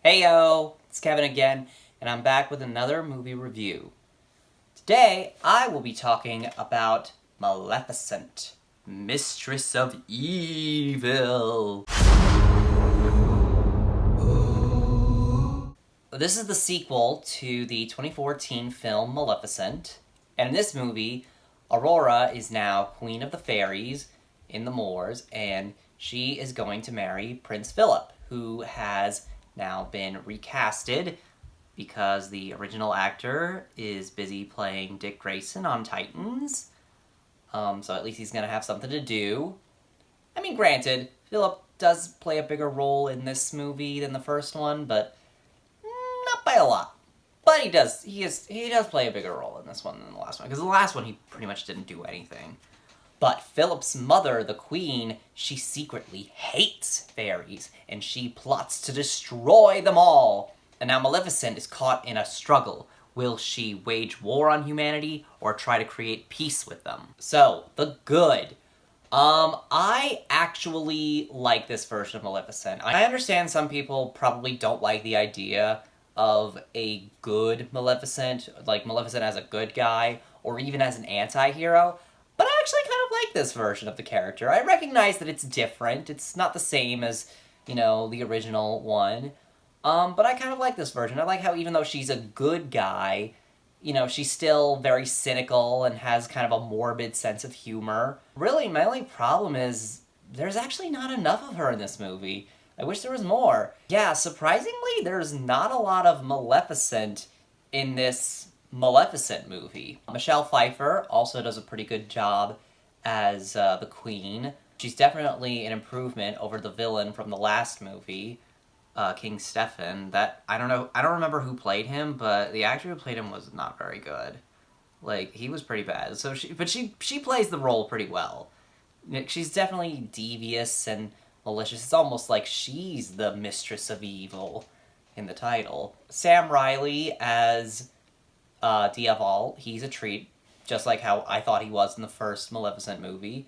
Heyo, it's Kevin again, and I'm back with another movie review. Today, I will be talking about Maleficent, Mistress of Evil. This is the sequel to the 2014 film Maleficent, and in this movie, Aurora is now Queen of the Fairies in the Moors, and she is going to marry Prince Philip, who has now been recasted because the original actor is busy playing Dick Grayson on Titans. So at least he's going to have something to do. I mean, granted, Philip does play a bigger role in this movie than the first one, but not by a lot. But he does play a bigger role in this one than the last one, because the last one he pretty much didn't do anything. But Philip's mother, the queen, she secretly hates fairies, and she plots to destroy them all. And now Maleficent is caught in a struggle. Will she wage war on humanity, or try to create peace with them? So, the good. I actually like this version of Maleficent. I understand some people probably don't like the idea of a good Maleficent, like Maleficent as a good guy, or even as an anti-hero. But I actually kind of like this version of the character. I recognize that it's different. It's not the same as, the original one. But I kind of like this version. I like how even though she's a good guy, she's still very cynical and has kind of a morbid sense of humor. Really, my only problem is there's actually not enough of her in this movie. I wish there was more. Yeah, surprisingly, there's not a lot of Maleficent in this Maleficent movie. Michelle Pfeiffer also does a pretty good job as the Queen. She's definitely an improvement over the villain from the last movie, King Stefan. That I don't remember who played him, but the actor who played him was not very good. Like, he was pretty bad. So she plays the role pretty well. She's definitely devious and malicious. It's almost like she's the Mistress of Evil in the title. Sam Riley as Diaval, he's a treat, just like how I thought he was in the first Maleficent movie.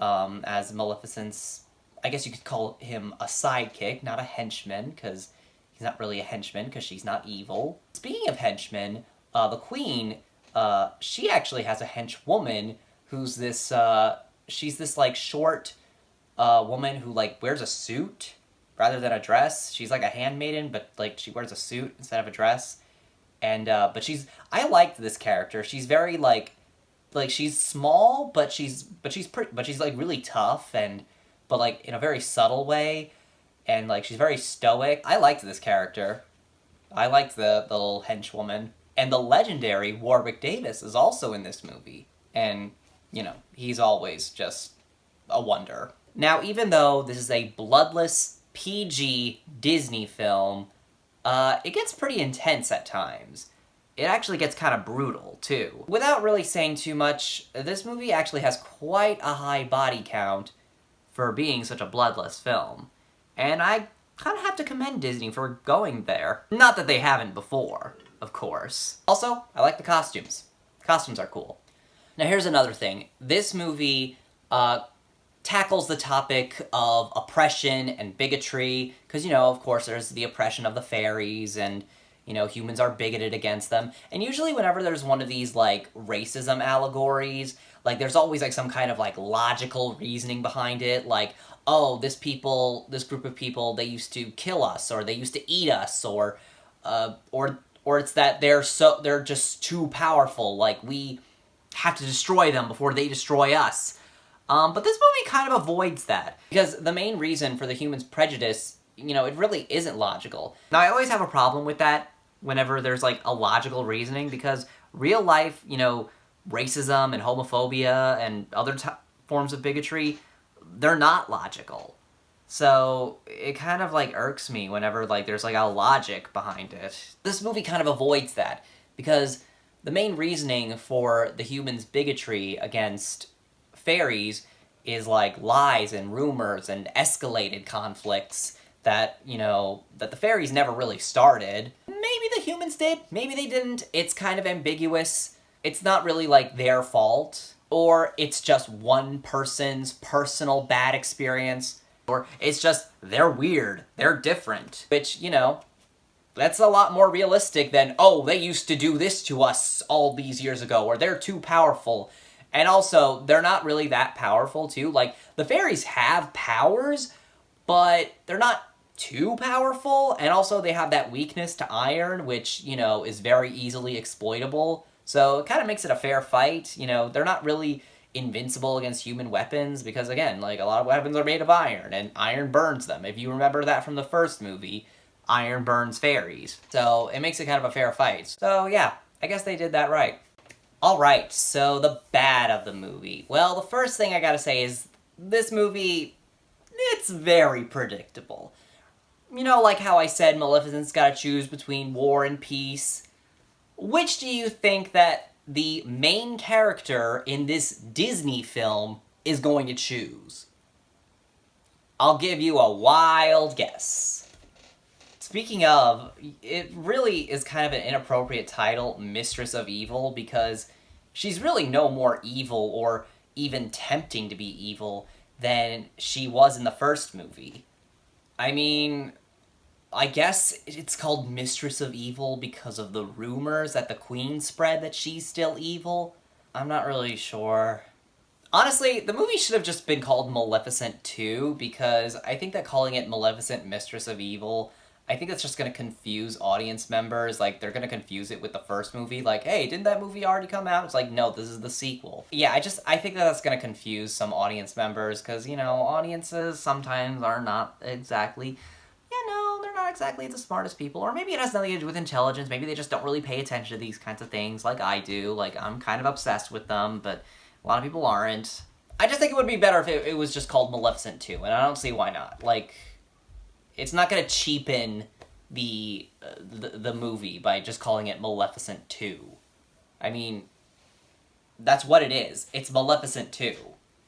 As Maleficent's, I guess you could call him a sidekick, not a henchman, because he's not really a henchman, because she's not evil. Speaking of henchmen, the Queen, she actually has a henchwoman who's this, she's this, short woman who, wears a suit rather than a dress. She's like a handmaiden, but, she wears a suit instead of a dress. And, but I liked this character. She's very, she's small, but she's really tough, but, in a very subtle way, and, she's very stoic. I liked this character. I liked the little henchwoman. And the legendary Warwick Davis is also in this movie. And, he's always just a wonder. Now, even though this is a bloodless, PG Disney film, it gets pretty intense at times. It actually gets kind of brutal, too. Without really saying too much, this movie actually has quite a high body count for being such a bloodless film. And I kind of have to commend Disney for going there. Not that they haven't before, of course. Also, I like the costumes. Costumes are cool. Now here's another thing. This movie tackles the topic of oppression and bigotry, because, of course, there's the oppression of the fairies, and, humans are bigoted against them. And usually whenever there's one of these, racism allegories, there's always, some kind of, logical reasoning behind it, oh, this group of people, they used to kill us, or they used to eat us, or it's that they're just too powerful, we have to destroy them before they destroy us. But this movie kind of avoids that, because the main reason for the humans' prejudice, it really isn't logical. Now, I always have a problem with that whenever there's, a logical reasoning, because real life, racism and homophobia and other forms of bigotry, they're not logical. So, it kind of, irks me whenever, there's, a logic behind it. This movie kind of avoids that, because the main reasoning for the humans' bigotry against fairies is lies and rumors and escalated conflicts that, that the fairies never really started. Maybe the humans did, maybe they didn't. It's kind of ambiguous. It's not really their fault, or it's just one person's personal bad experience, or it's just they're weird, they're different, which, That's a lot more realistic than, oh, they used to do this to us all these years ago, or they're too powerful. And also, they're not really that powerful, too. Like, the fairies have powers, but they're not too powerful, and also they have that weakness to iron, which, you know, is very easily exploitable. So it kind of makes it a fair fight. You know, they're not really invincible against human weapons, because, again, like, a lot of weapons are made of iron, and iron burns them. If you remember that from the first movie, iron burns fairies. So it makes it kind of a fair fight. So yeah, I guess they did that right. Alright, so the bad of the movie. Well, the first thing I gotta say is, this movie, it's very predictable. You know, like how I said Maleficent's gotta choose between war and peace. Which do you think that the main character in this Disney film is going to choose? I'll give you a wild guess. Speaking of, it really is kind of an inappropriate title, Mistress of Evil, because she's really no more evil or even tempting to be evil than she was in the first movie. I mean, I guess it's called Mistress of Evil because of the rumors that the Queen spread that she's still evil. I'm not really sure. Honestly, the movie should have just been called Maleficent 2, because I think that calling it Maleficent Mistress of Evil, I think that's just going to confuse audience members. Like, they're going to confuse it with the first movie. Like, hey, didn't that movie already come out? It's like, no, this is the sequel. Yeah, I think that that's going to confuse some audience members, because, you know, audiences sometimes are not exactly, they're not exactly the smartest people. Or maybe it has nothing to do with intelligence. Maybe they just don't really pay attention to these kinds of things like I do. Like, I'm kind of obsessed with them, but a lot of people aren't. I just think it would be better if it was just called Maleficent 2, and I don't see why not. Like, it's not going to cheapen the movie by just calling it Maleficent 2. I mean, that's what it is. It's Maleficent 2.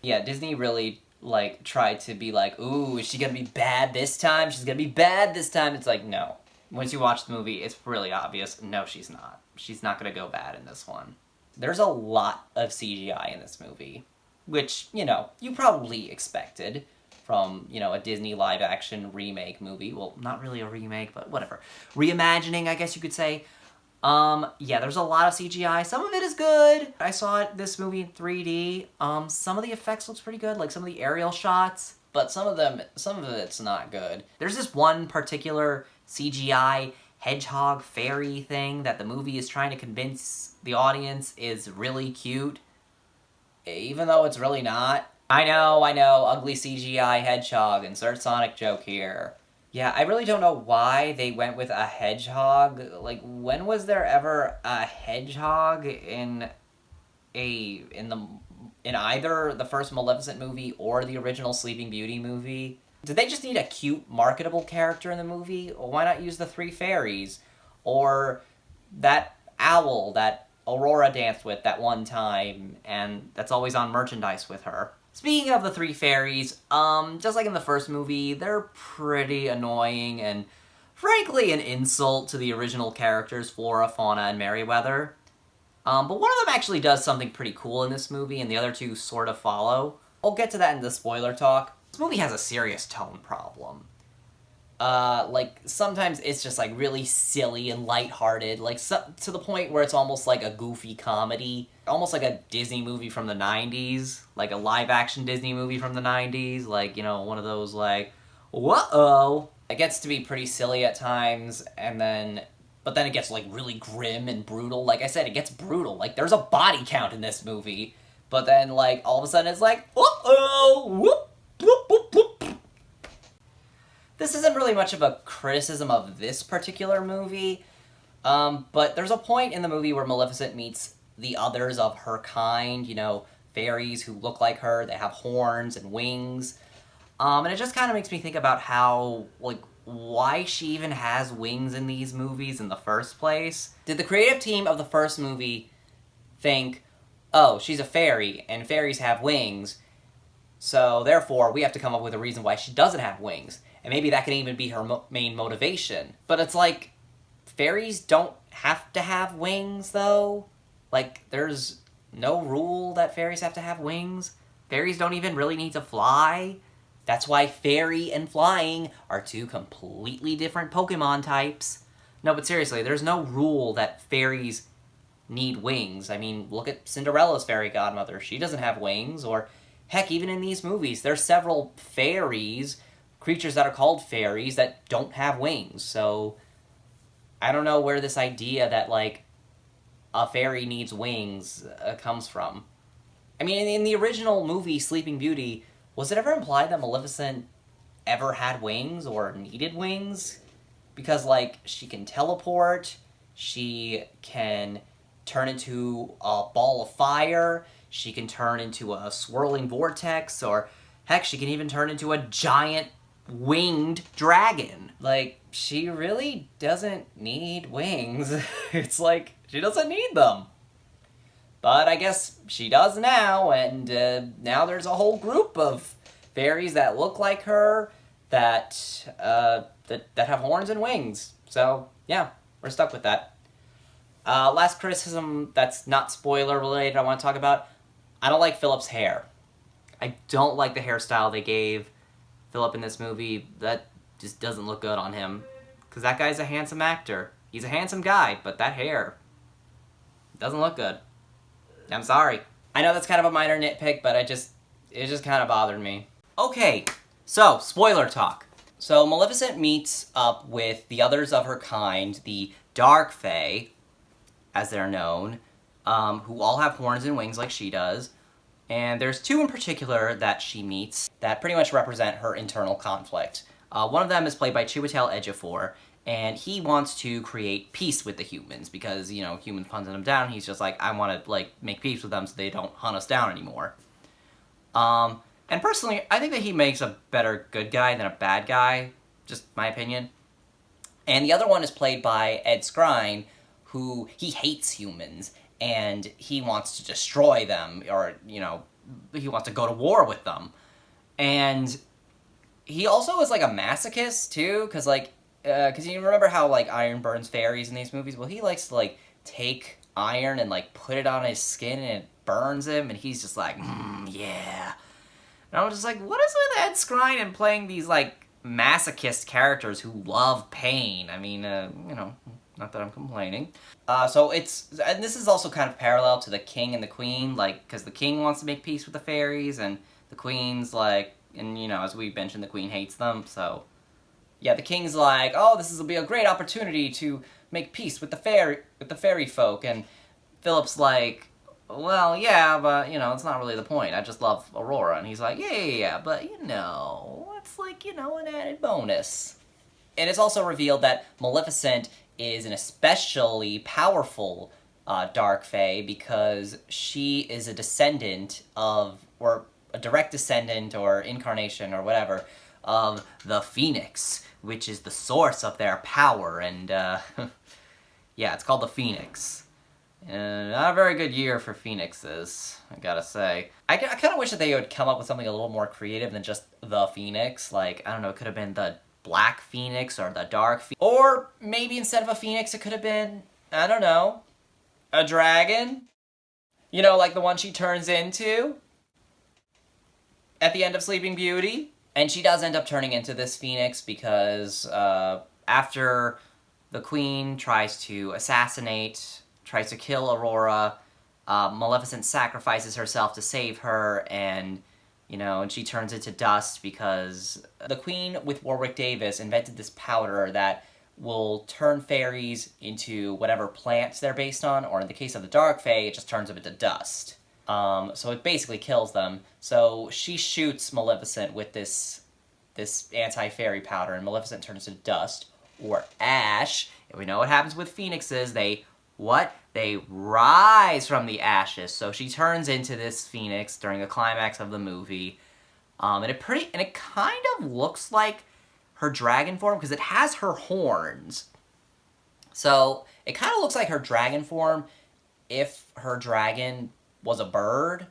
Yeah, Disney really, like, tried to be like, ooh, is she going to be bad this time? She's going to be bad this time. It's like, no. Once you watch the movie, it's really obvious. No, she's not. She's not going to go bad in this one. There's a lot of CGI in this movie, which, you know, you probably expected from, you know, a Disney live-action remake movie. Well, not really a remake, but whatever. Reimagining, I guess you could say. Yeah, there's a lot of CGI. Some of it is good. I saw this movie in 3D. Some of the effects looks pretty good, like some of the aerial shots, but some of it's not good. There's this one particular CGI hedgehog fairy thing that the movie is trying to convince the audience is really cute, even though it's really not. I know, ugly CGI hedgehog, insert Sonic joke here. Yeah, I really don't know why they went with a hedgehog. Like, when was there ever a hedgehog in either the first Maleficent movie or the original Sleeping Beauty movie? Did they just need a cute, marketable character in the movie? Or why not use the three fairies? Or that owl that Aurora danced with that one time, and that's always on merchandise with her. Speaking of the three fairies, just like in the first movie, they're pretty annoying and, frankly, an insult to the original characters, Flora, Fauna, and Merryweather. But one of them actually does something pretty cool in this movie, and the other two sort of follow. I'll get to that in the spoiler talk. This movie has a serious tone problem. Like, sometimes it's just, like, really silly and lighthearted, like, to the point where it's almost like a goofy comedy. Almost like a Disney movie from the 90s. Like a live-action Disney movie from the 90s. Like, you know, one of those, like, whoa! It gets to be pretty silly at times, but then it gets, like, really grim and brutal. Like I said, it gets brutal. Like, there's a body count in this movie. But then, like, all of a sudden it's like, uh-oh! Whoop! Whoop! Whoop! Whoop! This isn't really much of a criticism of this particular movie, but there's a point in the movie where Maleficent meets the others of her kind, you know, fairies who look like her, they have horns and wings, and it just kind of makes me think about how, like, why she even has wings in these movies in the first place. Did the creative team of the first movie think, oh, she's a fairy, and fairies have wings, so therefore we have to come up with a reason why she doesn't have wings? And maybe that can even be her main motivation. But it's like, fairies don't have to have wings, though. Like, there's no rule that fairies have to have wings. Fairies don't even really need to fly. That's why fairy and flying are two completely different Pokemon types. No, but seriously, there's no rule that fairies need wings. I mean, look at Cinderella's fairy godmother. She doesn't have wings. Or, heck, even in these movies, there's several fairies, creatures that are called fairies, that don't have wings. So, I don't know where this idea that, like, a fairy needs wings comes from. I mean, in the original movie, Sleeping Beauty, was it ever implied that Maleficent ever had wings or needed wings? Because, like, she can teleport, she can turn into a ball of fire, she can turn into a swirling vortex, or heck, she can even turn into a giant winged dragon. Like, she really doesn't need wings. It's like, she doesn't need them. But I guess she does now, and now there's a whole group of fairies that look like her, that have horns and wings. So, yeah, we're stuck with that. Last criticism that's not spoiler related I want to talk about. I don't like Philip's hair. I don't like the hairstyle they gave Philip in this movie. That just doesn't look good on him. Because that guy's a handsome actor. He's a handsome guy, but that hair doesn't look good. I'm sorry. I know that's kind of a minor nitpick, but it just kind of bothered me. Okay, so, spoiler talk. So, Maleficent meets up with the others of her kind, the Dark Fae, as they're known, who all have horns and wings like she does. And there's two in particular that she meets that pretty much represent her internal conflict. One of them is played by Chiwetel Ejiofor, and he wants to create peace with the humans because, you know, humans hunting them down. He's just like, I want to, like, make peace with them so they don't hunt us down anymore. And personally, I think that he makes a better good guy than a bad guy, just my opinion. And the other one is played by Ed Skrein, who, he hates humans, and he wants to destroy them, or, you know, he wants to go to war with them. And he also is, like, a masochist, too, because, like, because you remember how, like, iron burns fairies in these movies? Well, he likes to, like, take iron and, like, put it on his skin, and it burns him, and he's just like, yeah. And I was just like, what is with Ed Skrein and playing these, like, masochist characters who love pain? I mean, you know, not that I'm complaining. So and this is also kind of parallel to the king and the queen, like, because the king wants to make peace with the fairies, and the queen's like, and, you know, as we mentioned, the queen hates them, so, yeah, the king's like, oh, this will be a great opportunity to make peace with the fairy folk, and Philip's like, well, yeah, but, you know, it's not really the point. I just love Aurora. And he's like, yeah, but, you know, it's like, you know, an added bonus. And it's also revealed that Maleficent is an especially powerful Dark Fae because she is a descendant of, or a direct descendant or incarnation or whatever, of the Phoenix, which is the source of their power. And, yeah, it's called the Phoenix. Not a very good year for phoenixes, I gotta say. I kind of wish that they would come up with something a little more creative than just the Phoenix. Like, I don't know, it could have been the Black Phoenix or the Dark Phoenix. Or maybe instead of a phoenix, it could have been, I don't know, a dragon? You know, like the one she turns into at the end of Sleeping Beauty. And she does end up turning into this phoenix because after the queen tries to kill Aurora, Maleficent sacrifices herself to save her, and, you know, and she turns into dust because the queen with Warwick Davis invented this powder that will turn fairies into whatever plants they're based on, or in the case of the Dark Fae, it just turns them into dust. So it basically kills them. So she shoots Maleficent with this anti-fairy powder, and Maleficent turns into dust, or ash. And we know what happens with phoenixes. They rise from the ashes. So she turns into this phoenix during the climax of the movie. And it kind of looks like her dragon form, because it has her horns. So it kind of looks like her dragon form if her dragon was a bird,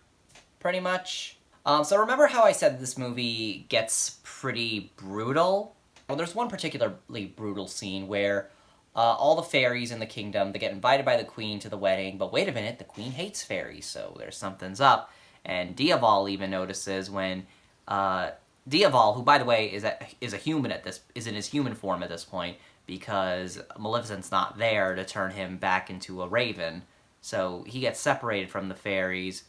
pretty much. So remember how I said this movie gets pretty brutal? Well, there's one particularly brutal scene where all the fairies in the kingdom, they get invited by the queen to the wedding, but wait a minute, the queen hates fairies, so there's something's up. And Diaval even notices when Diaval, who by the way is a human is in his human form at this point, because Maleficent's not there to turn him back into a raven. So he gets separated from the fairies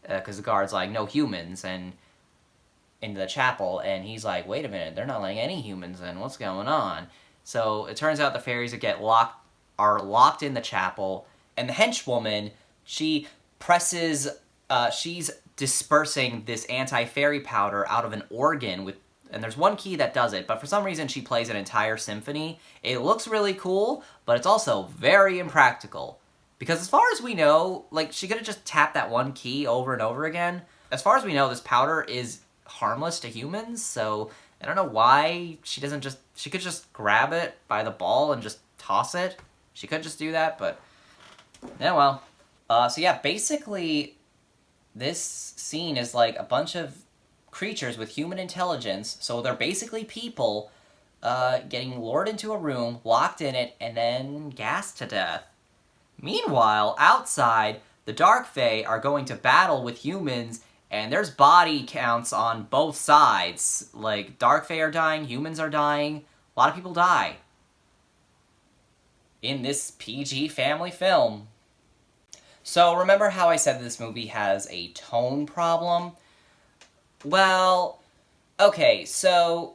because the guard's like, no humans, and into the chapel, and he's like, wait a minute, they're not letting any humans in, what's going on? So it turns out the fairies are locked in the chapel, and the henchwoman, she presses, she's dispersing this anti-fairy powder out of an organ with, and there's one key that does it, but for some reason she plays an entire symphony. It looks really cool, but it's also very impractical. Because as far as we know, like, she could have just tapped that one key over and over again. As far as we know, this powder is harmless to humans, so I don't know why she doesn't just... She could just grab it by the ball and just toss it. She could just do that, but... Yeah, well. So yeah, basically, this scene is like a bunch of creatures with human intelligence, so they're basically people, getting lured into a room, locked in it, and then gassed to death. Meanwhile, outside, the Dark Fae are going to battle with humans, and there's body counts on both sides. Like, Dark Fae are dying, humans are dying, a lot of people die. In this PG family film. So, remember how I said this movie has a tone problem? Well, okay, so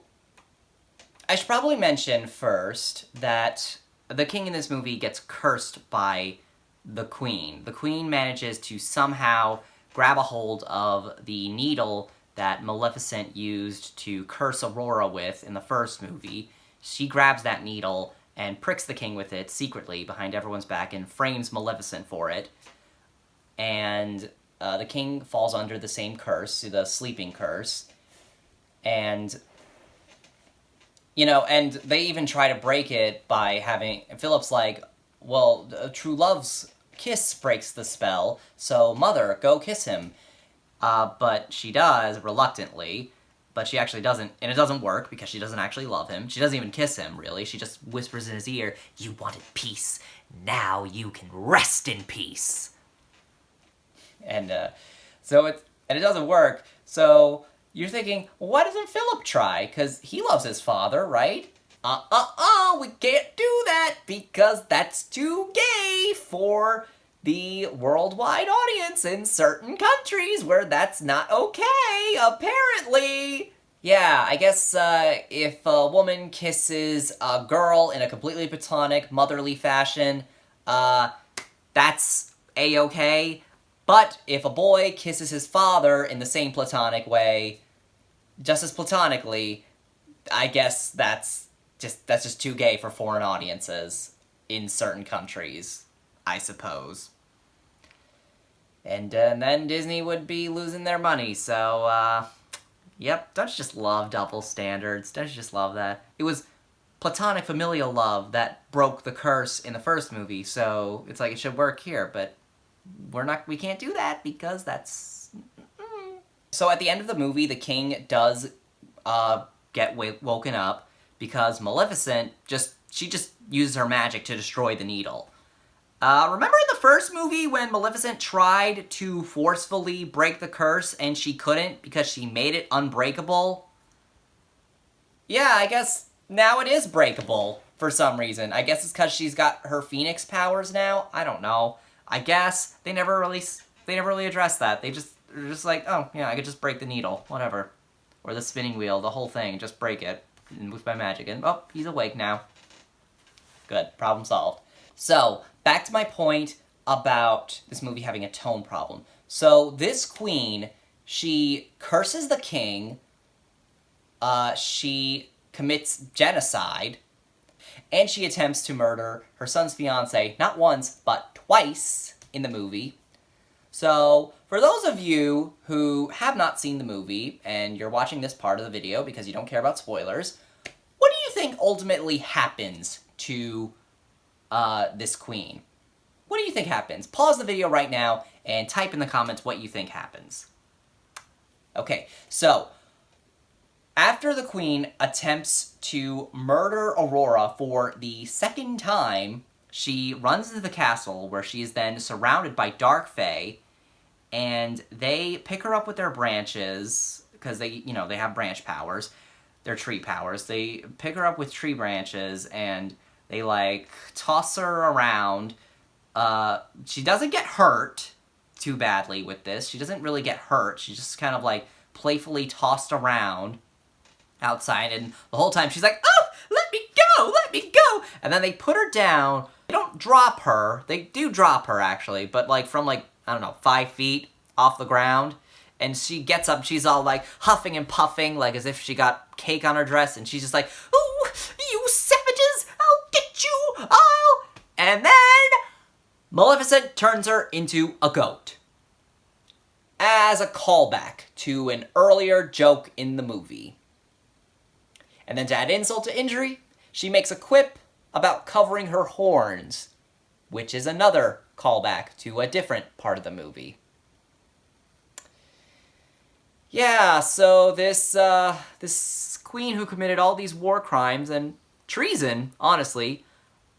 I should probably mention first that the king in this movie gets cursed by the queen. The queen manages to somehow grab a hold of the needle that Maleficent used to curse Aurora with in the first movie. She grabs that needle and pricks the king with it secretly behind everyone's back and frames Maleficent for it. And the king falls under the same curse, the sleeping curse. And... you know, and they even try to break it by having... Philip's like, well, true love's kiss breaks the spell, so mother, go kiss him. But she does, reluctantly, but she actually doesn't, and it doesn't work because she doesn't actually love him. She doesn't even kiss him, really. She just whispers in his ear, you wanted peace, now you can rest in peace. And, so it doesn't work, so... You're thinking, well, why doesn't Philip try? Because he loves his father, right? We can't do that because that's too gay for the worldwide audience in certain countries where that's not okay, apparently. Yeah, I guess if a woman kisses a girl in a completely platonic, motherly fashion, that's a-okay. But if a boy kisses his father in the same platonic way, just as platonically, I guess that's just too gay for foreign audiences in certain countries, I suppose. And then Disney would be losing their money, so, yep, don't you just love double standards? Don't you just love that? It was platonic familial love that broke the curse in the first movie, so it's like it should work here, but we can't do that because that's... So at the end of the movie, the king does get woken up because Maleficent she just uses her magic to destroy the needle. Remember in the first movie when Maleficent tried to forcefully break the curse and she couldn't because she made it unbreakable? Yeah, I guess now it is breakable for some reason. I guess it's because she's got her phoenix powers now? I don't know. I guess they never really addressed that. They're just like, oh, yeah, I could just break the needle, whatever. Or the spinning wheel, the whole thing, just break it with my magic. And, oh, he's awake now. Good, problem solved. So, back to my point about this movie having a tone problem. So, this queen, she curses the king, she commits genocide, and she attempts to murder her son's fiancé, not once, but twice in the movie. So, for those of you who have not seen the movie, and you're watching this part of the video because you don't care about spoilers, what do you think ultimately happens to this queen? What do you think happens? Pause the video right now and type in the comments what you think happens. Okay, so, after the queen attempts to murder Aurora for the second time, she runs into the castle where she is then surrounded by Dark Fae, and they pick her up with their branches, because they have branch powers, their tree powers. They pick her up with tree branches, and They, like, toss her around. She doesn't get hurt too badly with this. She doesn't really get hurt. She's just kind of, like, playfully tossed around outside, and the whole time she's like, oh, let me go, let me go! And then they put her down. They don't drop her. They do drop her, actually, but, like, from, like, I don't know, 5 feet off the ground. And she gets up, she's all, like, huffing and puffing, like, as if she got cake on her dress, and she's just like, oh, you savages, I'll get you, I'll... And then Maleficent turns her into a goat. As a callback to an earlier joke in the movie. And then to add insult to injury, she makes a quip about covering her horns, which is another callback to a different part of the movie. Yeah, so this queen who committed all these war crimes and treason, honestly,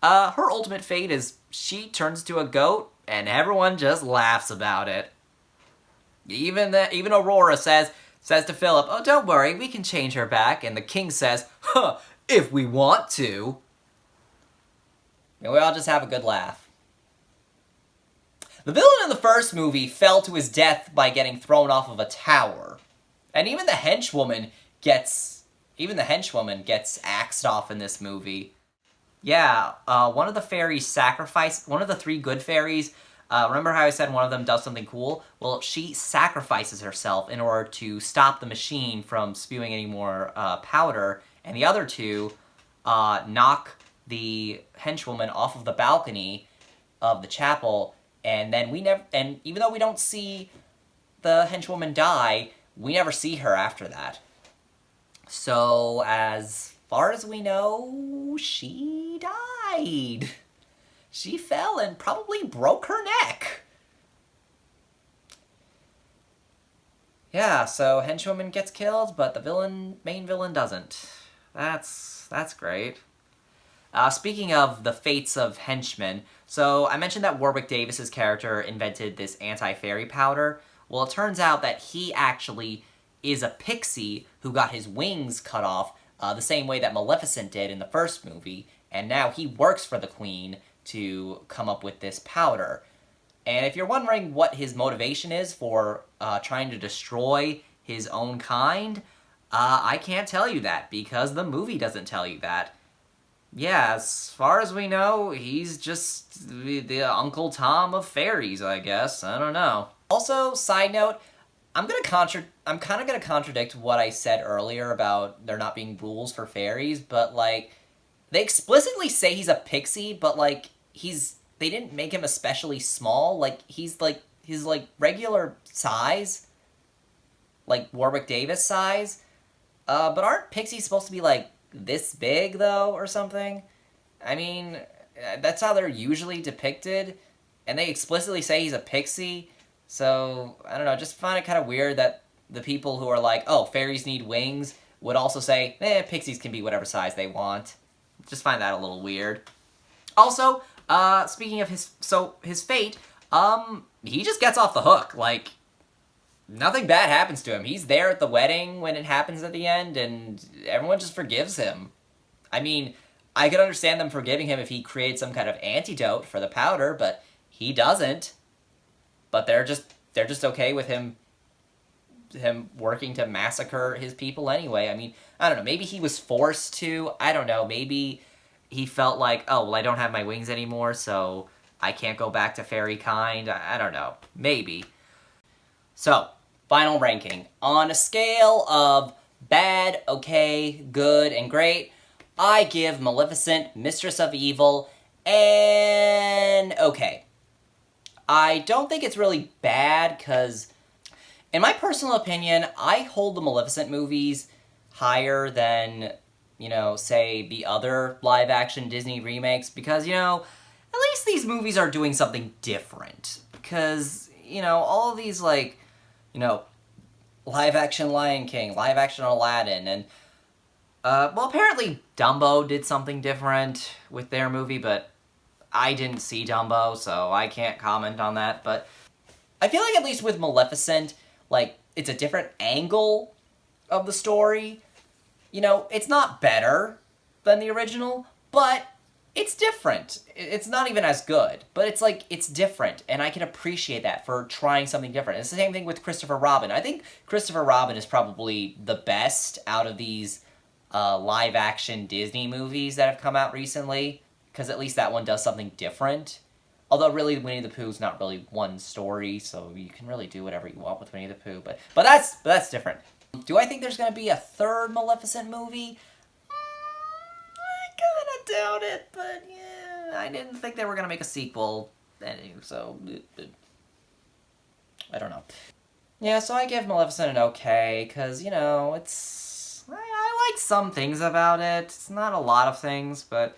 her ultimate fate is she turns into a goat and everyone just laughs about it. Even Aurora says to Philip, oh, don't worry, we can change her back. And the king says, huh, if we want to. And we all just have a good laugh. The villain in the first movie fell to his death by getting thrown off of a tower. And even the henchwoman gets axed off in this movie. Yeah, one of the fairies one of the 3 good fairies, remember how I said one of them does something cool? Well, she sacrifices herself in order to stop the machine from spewing any more powder, and the other 2 knock the henchwoman off of the balcony of the chapel, and then even though we don't see the henchwoman die, we never see her after that. So, as far as we know, she died. She fell and probably broke her neck. Yeah, so henchwoman gets killed, but the main villain doesn't. That's great. Speaking of the fates of henchmen, so I mentioned that Warwick Davis's character invented this anti-fairy powder. Well, it turns out that he actually is a pixie who got his wings cut off the same way that Maleficent did in the first movie, and now he works for the queen to come up with this powder. And if you're wondering what his motivation is for trying to destroy his own kind, I can't tell you that, because the movie doesn't tell you that. Yeah, as far as we know, he's just the Uncle Tom of fairies, I guess. I don't know. Also, side note, I'm kind of gonna contradict what I said earlier about there not being rules for fairies, but, like, they explicitly say he's a pixie, but, like, they didn't make him especially small. Like, he's, like, his, like, regular size, like, Warwick Davis size, but aren't pixies supposed to be, like, this big, though, or something? I mean, that's how they're usually depicted, and they explicitly say he's a pixie. So, I don't know, just find it kind of weird that the people who are like, oh, fairies need wings, would also say, pixies can be whatever size they want. Just find that a little weird. Also, speaking of his fate, he just gets off the hook. Like, nothing bad happens to him. He's there at the wedding when it happens at the end, and everyone just forgives him. I mean, I could understand them forgiving him if he creates some kind of antidote for the powder, but he doesn't. But they're just okay with him working to massacre his people anyway. I mean, I don't know, maybe he was forced to. I don't know, maybe he felt like, oh, well, I don't have my wings anymore, so I can't go back to fairy kind. I don't know, maybe. So, final ranking. On a scale of bad, okay, good, and great, I give Maleficent, Mistress of Evil, an okay. I don't think it's really bad, because, in my personal opinion, I hold the Maleficent movies higher than, say, the other live-action Disney remakes, because, at least these movies are doing something different. Because, all of these, like, live-action Lion King, live-action Aladdin, and, apparently Dumbo did something different with their movie, but I didn't see Dumbo, so I can't comment on that, but I feel like at least with Maleficent, like, it's a different angle of the story. It's not better than the original, but it's different. It's not even as good, but it's like, it's different, and I can appreciate that for trying something different. It's the same thing with Christopher Robin. I think Christopher Robin is probably the best out of these live-action Disney movies that have come out recently, because at least that one does something different. Although, really, Winnie the Pooh's not really one story, so you can really do whatever you want with Winnie the Pooh, but that's different. Do I think there's going to be a third Maleficent movie? I kind of doubt it, but yeah, I didn't think they were going to make a sequel, so I don't know. Yeah, so I give Maleficent an okay, because, you know, I like some things about it. It's not a lot of things, but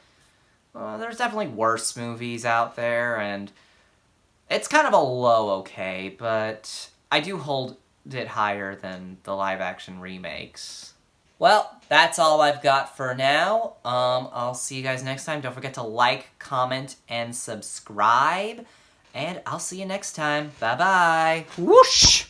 there's definitely worse movies out there, and it's kind of a low okay, but I do hold it higher than the live-action remakes. Well, that's all I've got for now. I'll see you guys next time. Don't forget to like, comment, and subscribe, and I'll see you next time. Bye-bye. Whoosh!